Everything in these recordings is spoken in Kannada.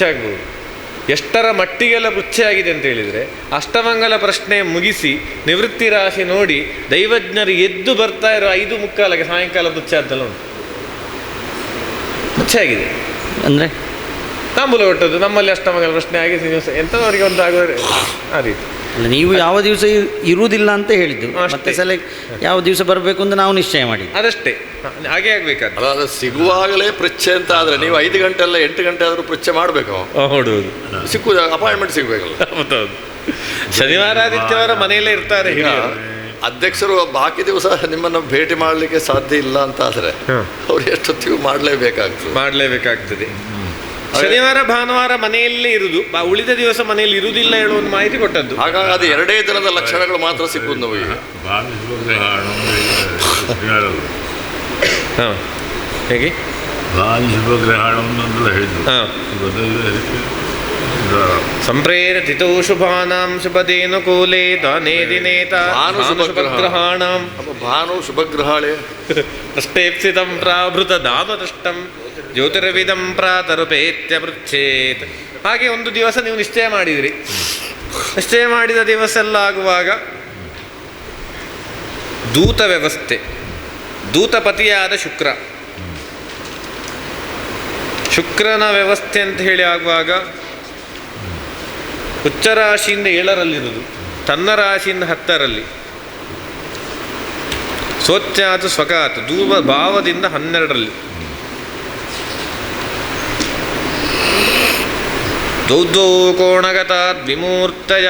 ಆಗ್ಬೋದು. ಎಷ್ಟರ ಮಟ್ಟಿಗೆಲ್ಲ ಪೃಚ್ಛೆ ಆಗಿದೆ ಅಂತ ಹೇಳಿದರೆ, ಅಷ್ಟಮಂಗಲ ಪ್ರಶ್ನೆ ಮುಗಿಸಿ ನಿವೃತ್ತಿ ರಾಶಿ ನೋಡಿ ದೈವಜ್ಞರು ಎದ್ದು ಬರ್ತಾ ಇರೋ 5:45 ಸಾಯಂಕಾಲ ಪೃಚ್ಛೆ ಅಂತಲ್ಲ ಉಂಟು. ಪೃಚ್ಛೆ ಆಗಿದೆ ಅಂದರೆ ತಾಂಬೂಲ ಕೊಟ್ಟದ್ದು ನಮ್ಮಲ್ಲಿ ಅಷ್ಟಮಂಗಲ ಪ್ರಶ್ನೆ ಆಗಿ ಎಂಥವರಿಗೆ ಒಂದು ಆಗೋ ಆ ರೀತಿ. ಅಲ್ಲ, ನೀವು ಯಾವ ದಿವಸ ಇರುವುದಿಲ್ಲ ಅಂತ ಹೇಳಿದ್ದು, ಮತ್ತೆ ಸಲ ಯಾವ ದಿವಸ ಬರಬೇಕು ಅಂತ ನಾವು ನಿಶ್ಚಯ ಮಾಡಿ ಅದಷ್ಟೇ, ಹಾಗೆ ಆಗ್ಬೇಕಾದ್ರೆ. ಅಲ್ಲ, ಅದು ಸಿಗುವಾಗಲೇ ಪೃಚ್ಛೆ ಅಂತ ಆದರೆ ನೀವು 5 ಗಂಟೆ ಅಲ್ಲ 8 ಗಂಟೆ ಆದರೂ ಪೃಚ್ಛೆ ಮಾಡಬೇಕು. ಹೌದು, ಸಿಕ್ಕುದು ಅಪಾಯಿಂಟ್ಮೆಂಟ್ ಸಿಗಬೇಕಲ್ಲ. ಹೌದೌದು. ಶನಿವಾರ ಆದಿತ್ಯವಾರ ಮನೆಯಲ್ಲೇ ಇರ್ತಾರೆ ಹಿರಿಯರು. ಅಧ್ಯಕ್ಷರು ಬಾಕಿ ದಿವಸ ನಿಮ್ಮನ್ನು ಭೇಟಿ ಮಾಡಲಿಕ್ಕೆ ಸಾಧ್ಯ ಇಲ್ಲ ಅಂತ ಆದರೆ ಅವ್ರು ಎಷ್ಟೊತ್ತಿಗೂ ಮಾಡಲೇಬೇಕಾಗ್ತದೆ. ಶನಿವಾರ ಭಾನುವಾರ ಮನೆಯಲ್ಲೇ ಇರುವುದು, ಉಳಿದ ದಿವಸ ಮನೆಯಲ್ಲಿ ಇರುವುದಿಲ್ಲ ಹೇಳುವ ಒಂದು ಮಾಹಿತಿ ಕೊಟ್ಟದ್ದು. ಹಾಗಾಗಿ ಅದು 2 ದಿನದ ಲಕ್ಷಣಗಳು ಮಾತ್ರ ಸಿಕ್ಕುದು ನಾವು ಈಗ. ಹೇಗೆ ಸಂಪ್ರೇರತಿತೋ ಶುಭಾನಾಂ ಶುಭದೇನುಕೂಲೆ ದಾನೇ ದಿನೇ ಶುಭಗ್ರಹಾಣಾಂ ಭಾನು ಶುಭಗ್ರಹಾಳೆ ಅಷ್ಟೇಪ್ಸಿತಂ ಪ್ರಾಭೃತ ದಾನದುಷ್ಟಂ ಜ್ಯೋತಿರ್ವಿದಂ ಪ್ರಾತರುಪೇತ್ಯ ಪೃಚ್ಛೇತ್. ಹಾಗೆ ಒಂದು ದಿವಸ ನೀವು ನಿಶ್ಚಯ ಮಾಡಿದಿರಿ. ನಿಶ್ಚಯ ಮಾಡಿದ ದಿವಸ ಎಲ್ಲ ಆಗುವಾಗ ದೂತ ವ್ಯವಸ್ಥೆ, ದೂತಪತಿಯಾದ ಶುಕ್ರನ ವ್ಯವಸ್ಥೆ ಅಂತ ಹೇಳಿ ಆಗುವಾಗ ಉಚ್ಚ ರಾಶಿಯಿಂದ 7ರಲ್ಲಿರುವುದು, ತನ್ನ ರಾಶಿಯಿಂದ 10ರಲ್ಲಿ, ಸ್ವಚ್ಛಾತ್ ಸ್ವಕಾತ್ ದೂರ ಭಾವದಿಂದ 12ರಲ್ಲಿ, ದೌದ್ವೌ ಕೋಣಗತಾತ್ ವಿಮೂರ್ತಯ.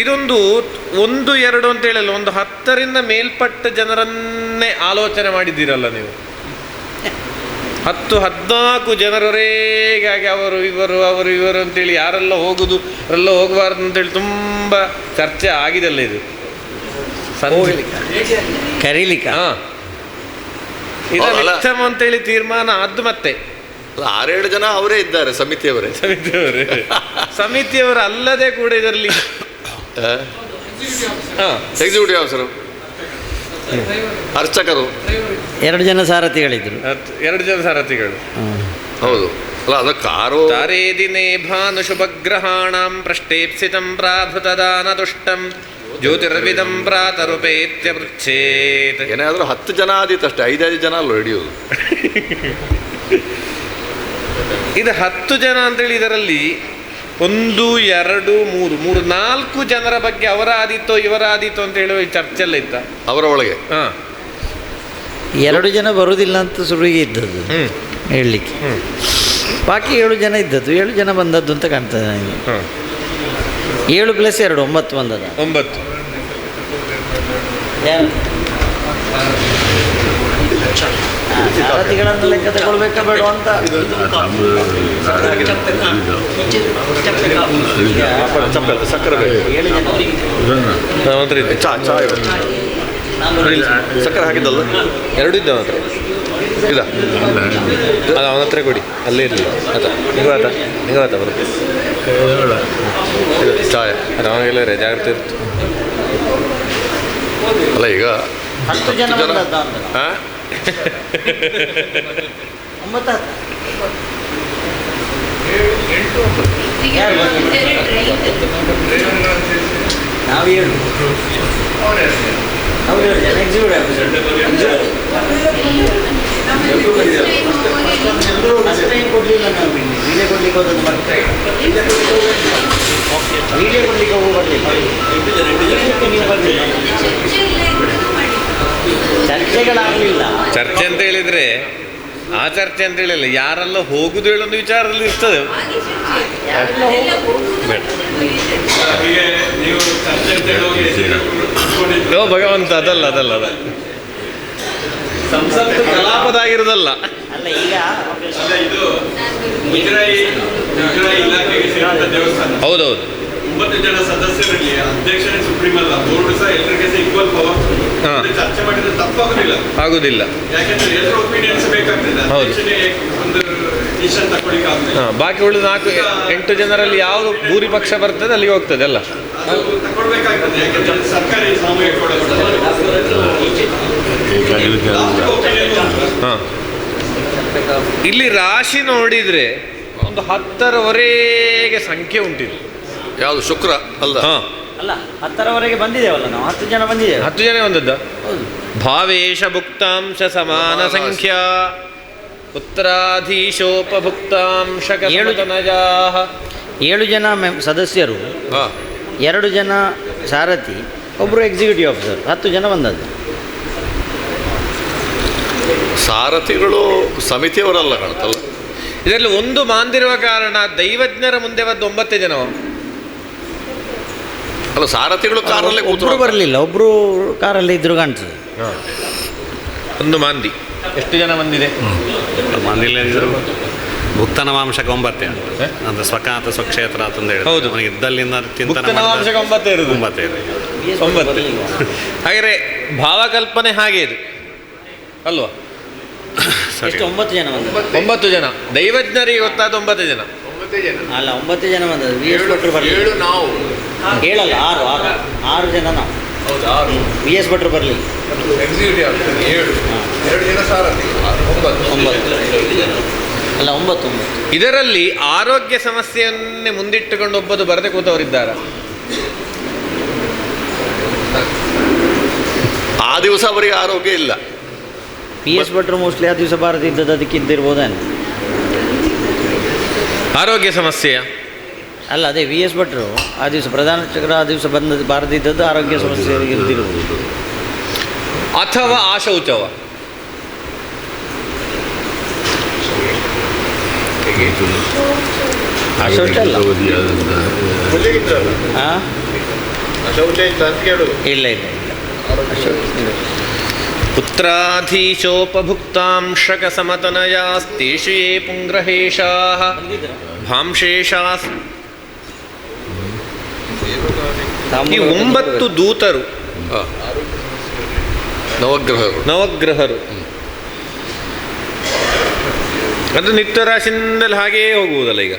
ಇದೊಂದು 1, 2 ಅಂತ ಹೇಳಲ್ಲ, ಒಂದು 10ರಿಂದ ಮೇಲ್ಪಟ್ಟ ಜನರನ್ನೇ ಆಲೋಚನೆ ಮಾಡಿದ್ದೀರಲ್ಲ ನೀವು. 10-14 ಜನರವರೆಗಾಗಿ ಅವರು ಇವರು ಅಂತೇಳಿ ಯಾರೆಲ್ಲ ಹೋಗುದು ಅವರೆಲ್ಲ ಹೋಗಬಾರ್ದು ಅಂತೇಳಿ ತುಂಬ ಚರ್ಚೆ ಆಗಿದೆಲ್ಲ. ಇದು ಕರೀಲಿಕ್ಕೆ ಇದರ ಅಂತೇಳಿ ತೀರ್ಮಾನ ಆದ್ದು. ಮತ್ತೆ 6-7 ಜನ ಅವರೇ ಇದ್ದಾರೆ, ಸಮಿತಿಯವರೇ ಸಮಿತಿಯವರು ಅಲ್ಲದೆ ಕೂಡ ಇದರಲ್ಲಿ ಎಕ್ಸಿಕ್ಯೂಟಿವ್ ಆಫೀಸರು, ಅರ್ಚಕರು, 2 ಜನ ಸಾರಥಿಗಳಿದ್ರು. 2 ಜನ ಸಾರಥಿಗಳು. ಹೌದು. ಅಲ್ಲ, ಅದು ಕಾರು ತಾರೇ ದಿನೇ ಭಾನು ಶುಭಗ್ರಹಾಣಾಂ ಪ್ರಷ್ಟೇಪ್ಸಿತಂ ಪ್ರಾಭೃತದಾನ ತುಷ್ಟಂ ಜ್ಯೋತಿರ್ವಿದಂ ಪ್ರಾತರುಪೇತ್ಯ ಪೃಚ್ಛೇತ್. ಏನಾದರೂ 10 ಜನ ಆದಿತ್ತಷ್ಟೇ, 5-5 ಜನ ಅಲ್ಲೋ ಹಿಡಿಯೋದು. ಇದು 10 ಜನ ಅಂತೇಳಿ ಇದರಲ್ಲಿ 1, 2, 3, 4 ಜನರ ಬಗ್ಗೆ ಅವರ ಆದಿತ್ತೋ ಇವರ ಆದಿತ್ತೋ ಅಂತ ಹೇಳುವ ಚರ್ಚೆಲ್ಲ ಇತ್ತ ಅವರ ಒಳಗೆ. 2 ಜನ ಬರುವುದಿಲ್ಲ ಅಂತ ಶುರುವಿಗೆ ಇದ್ದದ್ದು ಹೇಳಲಿಕ್ಕೆ. ಬಾಕಿ 7 ಜನ ಇದ್ದದ್ದು, 7 ಜನ ಬಂದದ್ದು ಅಂತ ಕಾಣ್ತದೆ ನನಗೆ. 7 + 2 9 ಬಂದದ. 9 ಸಾರಥಿಗಳನ್ನು ಲೆಕ್ಕ ತಗೊಳ್ಬೇಕಾ ಬೇಡ ಅಂತ. ಸಕ್ಕರೆ ಸಕ್ಕರೆ ಹಾಕಿದ್ದಲ್ಲ, 2 ಇದ್ದ ಮಾತ್ರ ಇಲ್ಲ ಅದು ಅವನ ಹತ್ರ ಕೊಡಿ, ಅಲ್ಲೇ ಇರಲಿಲ್ಲ. ನಿಂಗಾತ ಬರುತ್ತೆ ಚಾಯ ಅದು ಅವನಿಗೆಲ್ಲ ಜಾಗ್ರತೆ ಇರುತ್ತೆ. ಅಲ್ಲ, ಈಗ 10 ಜನ ಹಾಂ 9 ನಾವು 7 ಜನ ಎಕ್ಸಿಕ್ಯೂಟಿವ್ ಆಫೀಸರ್ ಕೊಡಲಿಲ್ಲ. ನಾವು ವೀಡಿಯೋ ಕೊಡ್ಲಿಕ್ಕೆ ಹೋದದ್ದು ಮತ್ತೆ ವೀಡಿಯೋ ಕೊಡ್ಲಿಕ್ಕೆ ಹೋಗಿ ಬರಲಿಲ್ಲ. ನೀವು ಬರಲಿಲ್ಲ, ಚರ್ಚೆಗಳಾಗಲಿಲ್ಲ. ಚರ್ಚೆ ಅಂತ ಹೇಳಿದರೆ ಆ ಚರ್ಚೆ ಅಂತ ಹೇಳಿಲ್ಲ, ಯಾರೆಲ್ಲ ಹೋಗುದು ಹೇಳೊಂದು ವಿಚಾರದಲ್ಲಿ ಇರ್ತದೆ. ಭಗವಂತ ಅದಲ್ಲ ಸಂಸತ್ತು ಕಲಾಪದಾಗಿರೋದಲ್ಲ. ಅಲ್ಲ, ಈಗ ಹೌದೌದು 9 ಜನ ಸದಸ್ಯರಲ್ಲಿ ಅಧ್ಯಕ್ಷರೇ ಸುಪ್ರೀಂ ಅಲ್ಲ, ಬೋರ್ಡ್ ಸಹ ಎಲ್ಲರಿಗೆ ಈಕ್ವಲ್ ಪವರ್. ಚರ್ಚೆ ಮಾಡಿದ್ರೆ ಆಗುದಿಲ್ಲ. ಯಾಕೆಂದ್ರೆ ಎಲ್ಲರ ಒಪಿನಿಯನ್ಸ್ ಬೇಕಾಗ್ತದೆ. ಒಂದು ಡಿಸಿಷನ್ ತಗೊಳ್ಳಿಕ್ಕೆ ಆಗ್ತದೆ. ಬಾಕಿ ಉಳಿದ 4-8 ಜನರಲ್ಲಿ ಯಾವುದು ಭೂರಿ ಪಕ್ಷ ಬರ್ತದೆ ಅಲ್ಲಿಗೆ ಹೋಗ್ತದೆ ಅಲ್ಲ, ತಗೊಳ್ಬೇಕಾಗ್ತದೆ. ಯಾಕೆಂದ್ರೆ ಸರ್ಕಾರಿ ಸಾಮೂಹಿಕ ಇಲ್ಲಿ ರಾಶಿ ನೋಡಿದ್ರೆ ಒಂದು 10ರವರೆಗೆ ಸಂಖ್ಯೆ ಉಂಟಿದೆ. ಯಾವುದು ಶುಕ್ರ ಅಲ್ಲ? ಹಾಂ, ಅಲ್ಲ 10ರವರೆಗೆ ಬಂದಿದ್ದೇವಲ್ಲ ನಾವು, 10 ಜನ ಬಂದಿದ್ದೇವೆ. 10 ಜನ ಬಂದದ್ದ. ಹೌದು. ಭಾವೇಶ ಭುಕ್ತಾಂಶ ಸಮಾನ ಸಂಖ್ಯಾ ಉತ್ತರಾಧೀಶೋಪಭುಕ್ತಾಂಶ ಕಸಮತನಜಾಃ. 7 ಜನ ಸದಸ್ಯರು, ಹಾಂ, 2 ಜನ ಸಾರಥಿ, ಒಬ್ಬರು ಎಕ್ಸಿಕ್ಯೂಟಿವ್ ಆಫೀಸರ್, 10 ಜನ ಬಂದದ್ದು. ಸಾರಥಿಗಳು ಸಮಿತಿಯವರಲ್ಲ ಕಾಣ್ತಲ್ಲ. ಇದರಲ್ಲಿ ಒಂದು ಮಾಂದಿರುವ ಕಾರಣ ದೈವಜ್ಞರ ಮುಂದೆ ಬಂದು 9 ಜನ. ಅಲ್ಲ, ಸಾರಥಿಗಳು ಕಾರಲ್ಲೇ ಒಬ್ಬರು ಬರಲಿಲ್ಲ, ಒಬ್ಬರು ಕಾರಲ್ಲಿ ಇದ್ರು ಕಾಣ್ತದೆ. ಒಂದು ಮಾಂದಿ. ಎಷ್ಟು ಜನ ಬಂದಿದೆ? ಮಂದಿಲ್ಲ ಭುಕ್ತನವಾಂಶಕ 9 ಅಂತ ಸ್ವಕಾತ ಸ್ವಕ್ಷೇತ್ರ ಅಂತಂದು ಹೇಳಿ. ಹೌದು. ಅವನಿಗೆ ಇದ್ದಲ್ಲಿಂದ ಚಿಂತನೆ ಭುಕ್ತನವಾಂಶಕ 9 ಇರುದು. 9 ಇದೆ. 9. ಹಾಗಾದ್ರೆ ಭಾವಕಲ್ಪನೆ ಹಾಗೆ ಇದು ಅಲ್ವಾ? ಸರಿ. ಎಷ್ಟು 9 ಜನ ಬಂದದ್ದು? 9 ಜನ ದೈವಜ್ಞರಿಗೆ ಗೊತ್ತಾದ 9 ಜನ. ಅಲ್ಲ 9 ಜನ ಬಂದದ್ದು. ವಿ ಎಸ್ ಭಟ್ರು ಬರಲಿಲ್ಲ. ನಾವು 7 ಅಲ್ಲ 6 ಜನ ನಾವು. ವಿ ಎಸ್ ಭಟ್ರು ಬರಲಿಲ್ಲ. 2 ಜನ ಸಾರಥಿ, 9 ಅಲ್ಲ 9. ಇದರಲ್ಲಿ ಆರೋಗ್ಯ ಸಮಸ್ಯೆಯನ್ನೇ ಮುಂದಿಟ್ಟುಕೊಂಡು ಒಬ್ಬರು ಬರದೆ ಕೂತವರಿದ್ದಾರೆ. ಆ ದಿವಸ ಅವರಿಗೆ ಆರೋಗ್ಯ ಇಲ್ಲ. ವಿ ಎಸ್ ಭಟ್ರು ಮೋಸ್ಟ್ಲಿ ಆ ದಿವಸ ಬಾರದಿದ್ದದ್ದು ಅದಕ್ಕಿದ್ದಿರ್ಬೋದೇನು. ಆರೋಗ್ಯ ಸಮಸ್ಯೆಯ ಅಲ್ಲ ಅದೇ ವಿ ಎಸ್ ಭಟ್ರು ಆ ದಿವಸ ಪ್ರಧಾನ ಚಕ್ರ ಆ ದಿವಸ ಬಂದದ್ದು ಬಾರದಿದ್ದದ್ದು ಆರೋಗ್ಯ ಸಮಸ್ಯೆ ಇದ್ದಿರ್ಬೋದು. ಅಥವಾ ಆಶೌಚವ. ಶೌಚ ಅಲ್ಲ. ಹಾಂ ಇಲ್ಲ ಇಲ್ಲ ಇಲ್ಲ. ಪುತ್ರಾಧೀಶೋಪಭುಕ್ತಾಂಶಕ ಸಮತನಯಾಸ್ತೇಷು ಯೇ ಪುಂಗ್ರಹೇಶಾಃ ಭಾಂಶೇಷಾಸ್. ಈ 9 ದೂತರು, ನವಗ್ರಹರು ಅದು ನಿತ್ಯ ರಾಶಿಯಿಂದಲೇ ಹಾಗೆಯೇ ಹೋಗುವುದಲ್ಲ. ಈಗ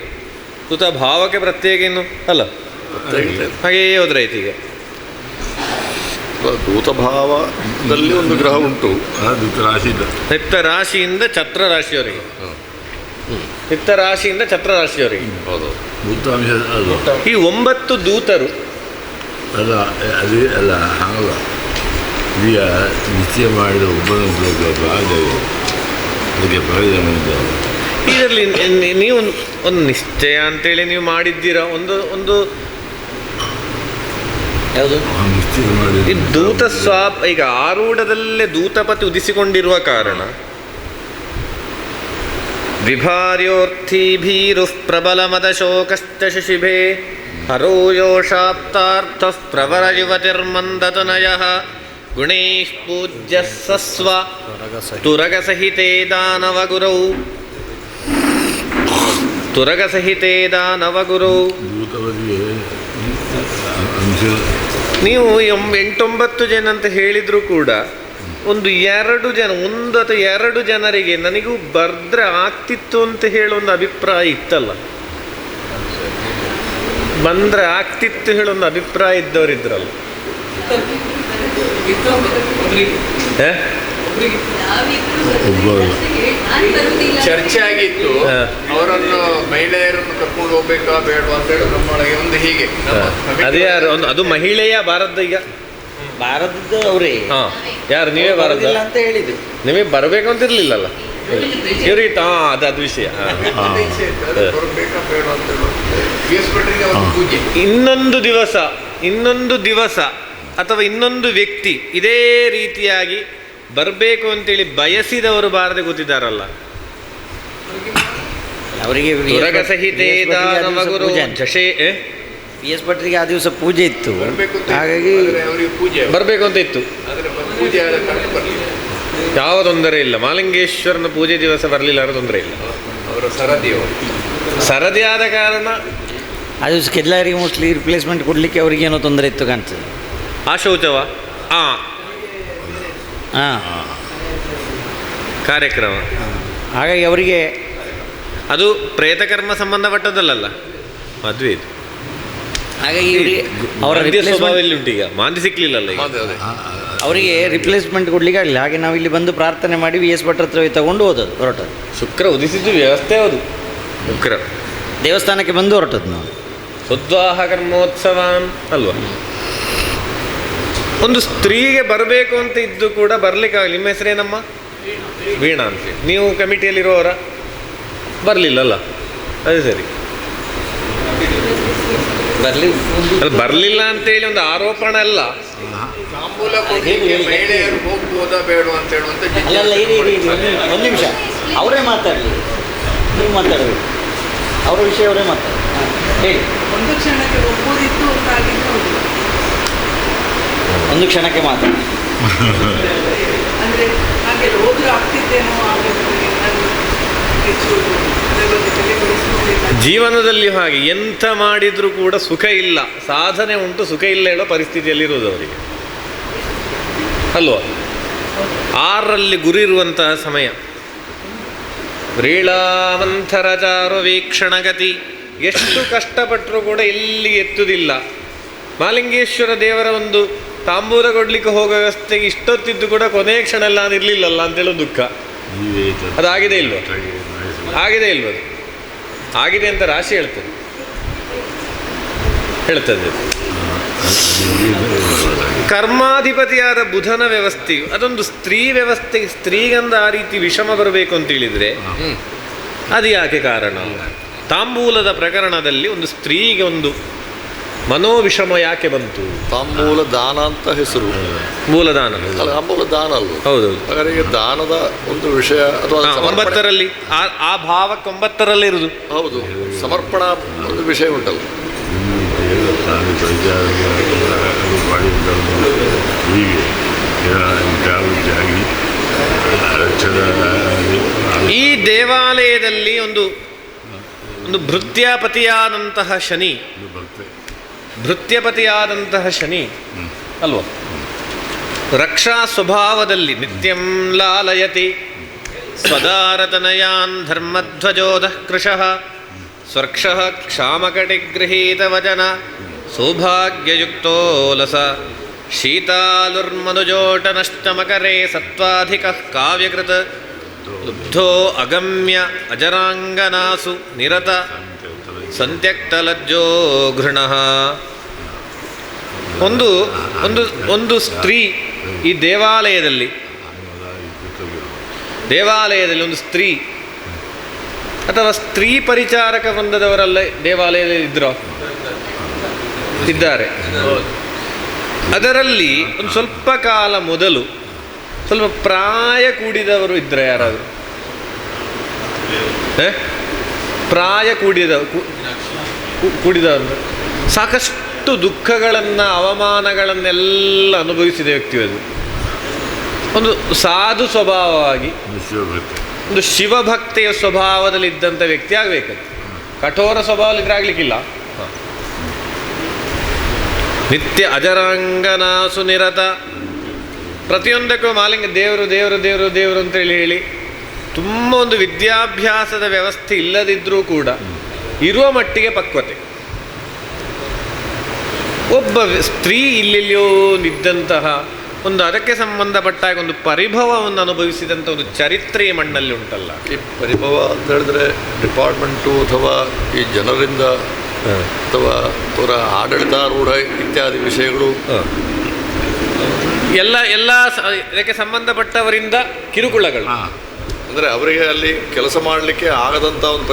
ದೂತ ಭಾವಕ್ಕೆ ಪ್ರತ್ಯೇಕ ಏನು ಅಲ್ಲ, ಹಾಗೆಯೇ ಹೋದ್ರಾಯ್ತು. ಈಗ ದೂತ ಭಾವದಲ್ಲಿ ಒಂದು ಗ್ರಹ ಉಂಟು, ನಿತ್ಯ ರಾಶಿಯಿಂದ ಛತ್ರ ರಾಶಿಯವರೆಗೆ, ನಿತ್ಯ ರಾಶಿಯಿಂದ ಛತ್ರ ರಾಶಿಯವರೆಗೆ ಹೌದು. ಈ 9 ದೂತರು ಅಲ್ಲ ಅದೇ ಅಲ್ಲ ಹಾಗಲ್ಲ. ಈಗ ನಿಶ್ಚಯ ಮಾಡಿದ ಒಬ್ಬನೊಬ್ಬ ಭಾಗ ಅದಕ್ಕೆ ಪ್ರಯೋಜನ ಇದ್ದಾವೆ. ಇದರಲ್ಲಿ ನೀವು ಒಂದು ನಿಶ್ಚಯ ಅಂತೇಳಿ ನೀವು ಮಾಡಿದ್ದೀರಾ. ಒಂದು ಯಾವುದು ನಿಶ್ಚಯ ಮಾಡಿ ಈ ದೂತ ಈಗ ಆರೂಢದಲ್ಲೇ ದೂತಪತಿ ಉದಿಸಿಕೊಂಡಿರುವ ಕಾರಣ ವಿಭಾರ್ಯೋರ್ಥೀಭೀರುಃ ಪ್ರಬಲಮದಶೋಕಶ್ಚ ಶಿಶಿಭೆ ಹರೋ ಯೋಷಾಪ್ತಾರ್ಥಃ ಪ್ರವರ ಯುವತಿರ್ಮಂದತನಯಃ ಗುಣೈಃ ಪೂಜ್ಯಃ ಸಸ್ವ ತುರಗಸಹಿತೇ ದಾನವಗುರೌ. ತುರಗಸಹಿತೇ ದಾನವಗುರೌ. ದೂತವರಿಗೆ ಅಂಶ ನೀವು 8-9 ಜನ ಅಂತ ಹೇಳಿದ್ರು ಕೂಡ ಒಂದು 2 ಜನ, 1 ಅಥವಾ 2 ಜನರಿಗೆ ನನಗೂ ಬರ್ದ್ರೆ ಆಗ್ತಿತ್ತು ಅಂತ ಹೇಳೋ ಒಂದು ಅಭಿಪ್ರಾಯ ಇತ್ತಲ್ಲ, ಬಂದ್ರೆ ಆಗ್ತಿತ್ತು ಹೇಳೋ ಒಂದು ಅಭಿಪ್ರಾಯ ಇದ್ದವರಿದ್ರಲ್ಲ. ಒಬ್ಬ ಚರ್ಚೆ ಆಗಿತ್ತು. ಅವರನ್ನು ಮಹಿಳೆಯರನ್ನು ಕರ್ಕೊಂಡು ಹೋಗ್ಬೇಕಾ ಬೇಡವಾ ಅಂತ ಹೇಳಿ ನಮ್ಮೊಳಗೆ ಒಂದು ಹೀಗೆ ಅದೇ ಯಾರು ಅದು ಮಹಿಳೆಯ ಭಾರತ ಈಗ ಬಾರದಿದ್ದು ಅವರೇ. ಯಾರು ನೀವೇ ಭಾರತ ಅಂತ ಹೇಳಿದ್ರು. ನಿಮಗೆ ಬರಬೇಕು ಅಂತ ಇರ್ಲಿಲ್ಲಲ್ಲ ಇವ್ರಿಗೆ. ಅದು ವಿಷಯ. ಬರ್ಬೇಕಾ ಬೇಡವಾ ಅಂತ ಹೇಳಿ ವಿ.ಎಸ್. ಭಟ್ರಿಗೆ ಒಂದು ಪೂಜೆ. ಇನ್ನೊಂದು ದಿವಸ ಅಥವಾ ಇನ್ನೊಂದು ವ್ಯಕ್ತಿ ಇದೇ ರೀತಿಯಾಗಿ ಬರಬೇಕು ಅಂತೇಳಿ ಬಯಸಿದವರು ಬಾರದೆ ಕೂತಿದ್ದಾರಲ್ಲ. ಅವರಿಗೆ ತುರಗಸಹಿತೇ ದಾನವಗುರು ಜಶೇ. ವಿ ಎಸ್ ಭಟ್ರಿಗೆ ಆ ದಿವಸ ಪೂಜೆ ಇತ್ತು, ಬರ್ಬೇಕು ಅಂತ ಹಾಗಾಗಿ ಆದ್ರೆ ಅವರಿಗೆ ಪೂಜೆ ಬರಬೇಕು ಅಂತ ಇತ್ತು. ಆದರೆ ಪೂಜೆ ಆದ ಕಾರಣ ಬರಲಿಲ್ಲ. ಯಾವ ತೊಂದರೆ ಇಲ್ಲ. ಮಾಲಿಂಗೇಶ್ವರನ ಪೂಜೆ ದಿವಸ ಬರಲಿಲ್ಲ ಅನ್ನೋ ತೊಂದರೆ ಇಲ್ಲ. ಅವರ ಸರದಿಯವರು ಸರದಿ ಆದ ಕಾರಣ ಆ ದಿವಸ ಕೆದ್ಲಾರಿಗೆ ಮೋಸ್ಟ್ಲಿ ರಿಪ್ಲೇಸ್ಮೆಂಟ್ ಕೊಡಲಿಕ್ಕೆ ಅವರಿಗೇನೋ ತೊಂದರೆ ಇತ್ತು ಕಾಣ್ತದೆ. ಆಶೌಚವ ಹಾಂ ಕಾರ್ಯಕ್ರಮ. ಹಾಗಾಗಿ ಅವರಿಗೆ ಅದು ಪ್ರೇತಕರ್ಮ ಸಂಬಂಧಪಟ್ಟದಲ್ಲ, ಮದುವೆ ಇದು. ಹಾಗಾಗಿ ಇವರಿಗೆ ಅವರ ಸ್ವಭಾವ ಇಲ್ಲಿ ಉಂಟು. ಈಗ ಮಾಂದಿ ಸಿಕ್ಲಿಲ್ಲಲ್ಲ ಈಗ. ಅವರಿಗೆ ರಿಪ್ಲೇಸ್ಮೆಂಟ್ ಕೊಡ್ಲಿಕ್ಕೆ ಆಗಲಿಲ್ಲ. ಹಾಗೆ ನಾವು ಇಲ್ಲಿ ಬಂದು ಪ್ರಾರ್ಥನೆ ಮಾಡಿ ವಿ ಎಸ್ ಭಟ್ರ ಹತ್ರ ತಗೊಂಡು ಹೋದದ್ದು ಹೊರಟದ್ದು. ಶುಕ್ರ ಉದಿಸಿದ್ದು ವ್ಯವಸ್ಥೆ ಹೌದು. ಶುಕ್ರ ದೇವಸ್ಥಾನಕ್ಕೆ ಬಂದು ಹೊರಟದ್ದು ನಾವು. ಉದ್ವಾಹ ಕರ್ಮೋತ್ಸವಾನ್ ಅಲ್ವಾ. ಒಂದು ಸ್ತ್ರೀಗೆ ಬರಬೇಕು ಅಂತ ಇದ್ದು ಕೂಡ ಬರ್ಲಿಕ್ಕಾಗಲಿ. ನಿಮ್ಮ ಹೆಸರೇನಮ್ಮ? ವೀಣಾ ಅಂತೇಳಿ. ನೀವು ಕಮಿಟಿಯಲ್ಲಿರುವವರ? ಬರಲಿಲ್ಲಲ್ಲ, ಅದೇ ಸರಿ. ಬರಲಿಲ್ಲ ಅಂತೇಳಿ ಒಂದು ಆರೋಪಣ ಅಲ್ಲ. ತಾಂಬೂಲ ಕೊಡ್ಲಿಕ್ಕೆ ಮಹಿಳೆಯರು ಹೋಗ್ಬೋದಾ ಬೇಡ ಅಂತ ಹೇಳುವಂತ ಅಲ್ಲ, ಒಂದು ನಿಮಿಷ, ಅವರೇ ಮಾತಾಡಲಿ, ನೀವು ಮಾತಾಡಬೇಕು, ಅವರ ವಿಷಯ ಅವರೇ ಮಾತಾಡಿ. ಹೇಳಿ. ಒಂದು ಕ್ಷಣಕ್ಕೆ ಒಪ್ಪೋದಿತ್ತು ಅಂತಾಗಿದ್ದು ಒಂದು ಕ್ಷಣಕ್ಕೆ ಮಾತಾಡಿ. ಅಂದರೆ ಹಾಗೆ ಹೋದ್ರೂ ಆಗ್ತಿದ್ದೇನೋ ಆಗುತ್ತೆ, ನಾನು ಹೆಚ್ಚು ಅದರ ಬಗ್ಗೆ ತಲೆಗೊಳಿಸ್ಕೊಳ್ಳಿಲ್ಲ. ಜೀವನದಲ್ಲಿ ಹಾಗೆ ಎಂಥ ಮಾಡಿದರೂ ಕೂಡ ಸುಖ ಇಲ್ಲ, ಸಾಧನೆ ಉಂಟು ಸುಖ ಇಲ್ಲ ಹೇಳೋ ಪರಿಸ್ಥಿತಿಯಲ್ಲಿರುವುದು ಅವರಿಗೆ ಅಲ್ವಾ. 6ರಲ್ಲಿ ಗುರಿ ಇರುವಂತಹ ಸಮಯ. ವ್ರೀಳಾಮಂಥರ ಚಾರು ವೀಕ್ಷಣಗತಿ. ಎಷ್ಟು ಕಷ್ಟಪಟ್ಟರೂ ಕೂಡ ಎಲ್ಲಿ ಎತ್ತುವುದಿಲ್ಲ. ಮಾಲಿಂಗೇಶ್ವರ ದೇವರ ಒಂದು ತಾಂಬೂಲ ಕೊಡ್ಲಿಕ್ಕೆ ಹೋಗೋ ವ್ಯವಸ್ಥೆಗೆ ಇಷ್ಟೊತ್ತಿದ್ದು ಕೂಡ ಕೊನೆಯ ಕ್ಷಣ ಎಲ್ಲ ನಾನು ಇರಲಿಲ್ಲಲ್ಲ ಅಂತೇಳೋ ದುಃಖ. ಅದಾಗಿದೆ ಇಲ್ವ? ಆಗಿದೆ ಇಲ್ವ? ಅದು ಆಗಿದೆ ಅಂತ ರಾಶಿ ಹೇಳ್ತದೆ. ಕರ್ಮಾಧಿಪತಿಯಾದ ಬುಧನ ವ್ಯವಸ್ಥೆಯು ಅದೊಂದು ಸ್ತ್ರೀ ವ್ಯವಸ್ಥೆ. ಸ್ತ್ರೀಗಂದ ಆ ರೀತಿ ವಿಷಮ ಬರಬೇಕು ಅಂತ ಹೇಳಿದರೆ ಅದು ಯಾಕೆ ಕಾರಣ? ತಾಂಬೂಲದ ಪ್ರಕರಣದಲ್ಲಿ ಒಂದು ಸ್ತ್ರೀಗೆ ಒಂದು ಮನೋವಿಷಮ ಯಾಕೆ ಬಂತು? ತಾಂಬೂಲ ದಾನ ಅಂತ ಹೆಸರು. ಮೂಲದಾನ ಅಲ್ಲ, ತಾಂಬೂಲ ದಾನ ಅಲ್ವ? ಹೌದೌದು. ಹಾಗಾಗಿ ದಾನದ ಒಂದು ವಿಷಯ ಅಥವಾ 9ರಲ್ಲಿ ಆ ಭಾವಕ್ಕೆ 9ರಲ್ಲಿ ಇರುವುದು. ಹೌದು, ಸಮರ್ಪಣಾ ಒಂದು ವಿಷಯ ಉಂಟಲ್ಲ. ಈ ದೇವಾಲಯದಲ್ಲಿ ಒಂದು ಭೃತ್ಯಪತಿಯಾದಂತಹ ಶನಿ ಅಲ್ವ, ರಕ್ಷಾ ಸ್ವಭಾವದಲ್ಲಿ ನಿತ್ಯಂ ಲಾಲಯತಿ ಸ್ವದಾರತನಯಾನ್ ಧರ್ಮಧ್ವಜೋದಃ ಕೃಶಃ ಸ್ವರ್ಕ್ಷಃ ಕ್ಷಾಮಕಟಿಗೃಹೀತವಚನ ಸೌಭಾಗ್ಯಯುಕ್ತೋಲಸ ಶೀತಾಲುರ್ಮನುಜೋಟನಶ್ಚಮಕರೆ ಸತ್ವಾಧಿಕಃ ಕಾವ್ಯಕೃತ ಲುಬ್ಧೋ ಅಗಮ್ಯ ಅಜರಾಂಗನಾಸು ನಿರತ ಸಂತ್ಯಕ್ತಲಜ್ಜೋ ಘೃಣಃ. ಒಂದು ಸ್ತ್ರೀ ಈ ದೇವಾಲಯದಲ್ಲಿ ಒಂದು ಸ್ತ್ರೀ ಅಥವಾ ಸ್ತ್ರೀ ಪರಿಚಾರಕ ವೃಂದದವರಲ್ಲ ದೇವಾಲಯದಲ್ಲಿ ಇದ್ದಾರೆ. ಅದರಲ್ಲಿ ಒಂದು ಸ್ವಲ್ಪ ಕಾಲ ಮೊದಲು ಸ್ವಲ್ಪ ಪ್ರಾಯ ಕೂಡಿದವರು ಇದ್ದರೆ ಯಾರಾದರೂ ಪ್ರಾಯ ಕೂಡಿದವರು ಸಾಕಷ್ಟು ದುಃಖಗಳನ್ನು ಅವಮಾನಗಳನ್ನೆಲ್ಲ ಅನುಭವಿಸಿದ ವ್ಯಕ್ತಿ. ಅದು ಒಂದು ಸಾಧು ಸ್ವಭಾವವಾಗಿ ಒಂದು ಶಿವಭಕ್ತಿಯ ಸ್ವಭಾವದಲ್ಲಿದ್ದಂಥ ವ್ಯಕ್ತಿ ಆಗಬೇಕಂತ. ಕಠೋರ ಸ್ವಭಾವದಲ್ಲಿ ಆಗ್ಲಿಕ್ಕಿಲ್ಲ. ನಿತ್ಯ ಅಜರಾಂಗನಾಸು ನಿರತ, ಪ್ರತಿಯೊಂದಕ್ಕೂ ಮಾಲಿಂಗ ದೇವರು ದೇವರು ದೇವರು ದೇವರು ಅಂತೇಳಿ ಹೇಳಿ ತುಂಬ ಒಂದು ವಿದ್ಯಾಭ್ಯಾಸದ ವ್ಯವಸ್ಥೆ ಇಲ್ಲದಿದ್ದರೂ ಕೂಡ ಇರುವ ಮಟ್ಟಿಗೆ ಪಕ್ವತೆ. ಒಬ್ಬ ಸ್ತ್ರೀ ಇಲ್ಲೆಲ್ಲಿಯೋ ನಿದ್ದಂತಹ ಒಂದು ಅದಕ್ಕೆ ಸಂಬಂಧಪಟ್ಟಾಗ ಒಂದು ಪರಿಭವವನ್ನು ಅನುಭವಿಸಿದಂಥ ಒಂದು ಚರಿತ್ರೆ ಮಣ್ಣಲ್ಲಿ ಉಂಟಲ್ಲ. ಈ ಪರಿಭವ ಅಂತ ಹೇಳಿದ್ರೆ ಡಿಪಾರ್ಟ್ಮೆಂಟು ಅಥವಾ ಈ ಜನರಿಂದ ಅಥವಾ ಅವರ ಆಡಳಿತಾರೂಢ ಇತ್ಯಾದಿ ವಿಷಯಗಳು ಎಲ್ಲ ಇದಕ್ಕೆ ಸಂಬಂಧಪಟ್ಟವರಿಂದ ಕಿರುಕುಳಗಳು. ಅಂದರೆ ಅವರಿಗೆ ಅಲ್ಲಿ ಕೆಲಸ ಮಾಡಲಿಕ್ಕೆ ಆಗದಂಥ ಒಂದು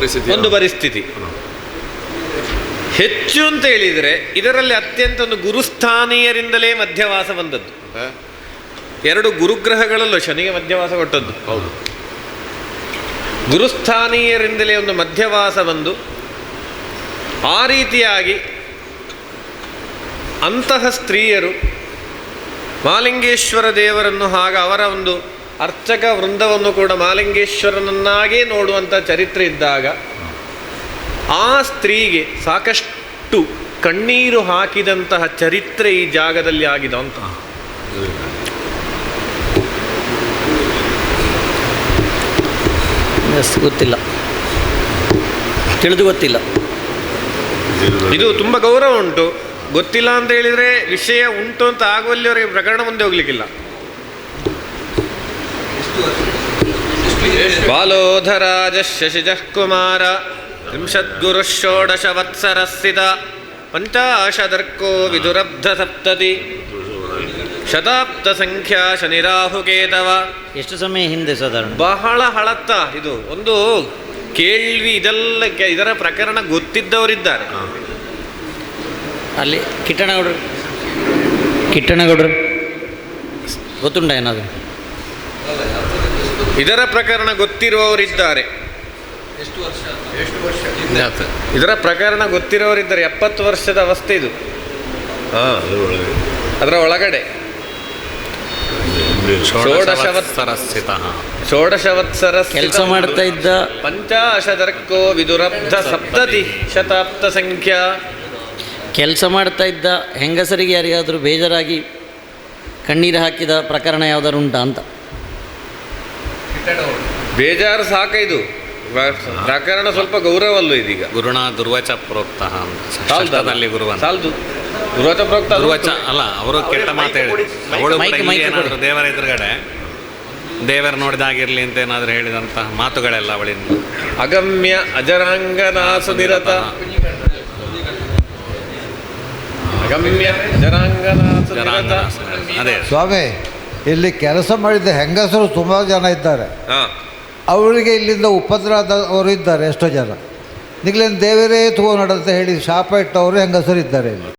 ಪರಿಸ್ಥಿತಿ. ಹೆಚ್ಚು ಅಂತ ಹೇಳಿದರೆ ಇದರಲ್ಲಿ ಅತ್ಯಂತ ಒಂದು ಗುರುಸ್ಥಾನೀಯರಿಂದಲೇ ಮಧ್ಯವಾಸ ಬಂದದ್ದು. 2 ಗುರುಗ್ರಹಗಳಲ್ಲೂ ಶನಿಗೆ ಮಧ್ಯವಾಸ ಕೊಟ್ಟದ್ದು. ಹೌದು, ಗುರುಸ್ಥಾನೀಯರಿಂದಲೇ ಒಂದು ಮಧ್ಯವಾಸ ಬಂದು ಆ ರೀತಿಯಾಗಿ ಅಂತಹ ಸ್ತ್ರೀಯರು ಮಾಲಿಂಗೇಶ್ವರ ದೇವರನ್ನು ಹಾಗೂ ಅವರ ಒಂದು ಅರ್ಚಕ ವೃಂದವನ್ನು ಕೂಡ ಮಾಲಿಂಗೇಶ್ವರನನ್ನಾಗೇ ನೋಡುವಂಥ ಚರಿತ್ರೆ ಇದ್ದಾಗ ಆ ಸ್ತ್ರೀಗೆ ಸಾಕಷ್ಟು ಕಣ್ಣೀರು ಹಾಕಿದಂತಹ ಚರಿತ್ರೆ ಈ ಜಾಗದಲ್ಲಿ ಆಗಿದೆ ಅಂತ. ಗೊತ್ತಿಲ್ಲ, ತಿಳಿದು ಗೊತ್ತಿಲ್ಲ. ಇದು ತುಂಬ ಗೌರವ ಉಂಟು. ಗೊತ್ತಿಲ್ಲ ಅಂತ ಹೇಳಿದರೆ ವಿಷಯ ಉಂಟು ಅಂತ ಆಗುವಲ್ಲಿವರೆಗೆ ಪ್ರಕರಣ ಮುಂದೆ ಹೋಗ್ಲಿಕ್ಕಿಲ್ಲ. ಬಾಲೋಧರಾಜ ಶಶಿಜಃ ಕುಮಾರ ತ್ರಿಂಶದ್ಗುರುಃ ಷೋಡಶವತ್ಸರಸ್ಥಿತ ಪಂಚಾಶದರ್ಕೋ ವಿದುರಬ್ಧ ಸಪ್ತತಿ ಶತಾಬ್ದ ಸಂಖ್ಯಾ ಶನಿರಾಹುಕೇತವ. ಎಷ್ಟು ಸಮಯ ಹಿಂದೆ ಸಾಧಾರಣ? ಬಹಳ ಹಳತ್ತ ಇದು. ಒಂದು ಕೇಳ್ವಿ ಇದೆಲ್ಲ ಇದರ ಪ್ರಕರಣ ಗೊತ್ತಿದ್ದವರಿದ್ದಾರೆ. ಅಲ್ಲಿ ಕಿಟ್ಟಣಗೌಡ್ರು ಗೊತ್ತುಂಟ ಏನಾದರೂ? ಇದರ ಪ್ರಕರಣ ಗೊತ್ತಿರುವವರಿದ್ದಾರೆ. ಇದರ ಪ್ರಕರಣ ಗೊತ್ತಿರೋರಿದ್ದಾರೆ. 70 ವರ್ಷದ ಅವಸ್ಥೆ ಇದು. ಅದರ ಒಳಗಡೆ ಷೋಡಶವತ್ಸರ ಕೆಲಸ ಮಾಡ್ತಾ ಇದ್ದ ಪಂಚಾಶದರ್ಕೋ ವಿದುರಬ್ಧ ಸಪ್ತತಿ ಶತಾಬ್ದ ಸಂಖ್ಯಾ. ಕೆಲಸ ಮಾಡ್ತಾ ಇದ್ದ ಹೆಂಗಸರಿಗೆ ಯಾರಿಗಾದರೂ ಬೇಜಾರಾಗಿ ಕಣ್ಣೀರು ಹಾಕಿದ ಪ್ರಕರಣ ಯಾವ್ದಾರು ಉಂಟಾ ಅಂತ? ಬೇಜಾರು ಸಾಕ ಇದು. ಪ್ರಕರಣ ಸ್ವಲ್ಪ ಗೌರವಲ್ಲೂ ಇದೀಗ. ಗುರುಣ ದುರ್ವಚ ಪ್ರೋಕ್ತ ಷಷ್ಠದಲ್ಲಿ ಗುರುವನ್ ಸಾಲ್ದು. ದುರ್ವಚ ಪ್ರೋಕ್ತ ದುರ್ವಚ ಅಲ್ಲ, ಅವರು ಕೆಟ್ಟ ಮಾತು ಹೇಳಿ ಅವಳು ಏನಾದರೂ ದೇವರ ಎದುರುಗಡೆ ದೇವರು ನೋಡಿದಾಗಿರ್ಲಿ ಅಂತ ಏನಾದರೂ ಹೇಳಿದಂಥ ಮಾತುಗಳೆಲ್ಲ ಅವಳಿಂದ. ಅಗಮ್ಯ ಅಜರಾಂಗನಾಸು ನಿರತ. ಅಗಮ್ಯ ಅಜರಾಂಗನಾಸು ನಿರತ. ಅದೇ ಸ್ವಾಮಿ, ಇಲ್ಲಿ ಕೆಲಸ ಮಾಡಿದ ಹೆಂಗಸರು ತುಂಬ ಜನ ಇದ್ದಾರೆ. ಅವರಿಗೆ ಇಲ್ಲಿಂದ ಉಪದ್ರ ಆದವರು ಇದ್ದಾರೆ ಎಷ್ಟೋ ಜನ. ನಿಗ್ಲೇನು ದೇವರೇ ತಗೊಂಡು ಅಂತ ಹೇಳಿ ಶಾಪ ಇಟ್ಟವರು ಹೆಂಗಸರು ಇದ್ದಾರೆ ಇಲ್ಲಿ.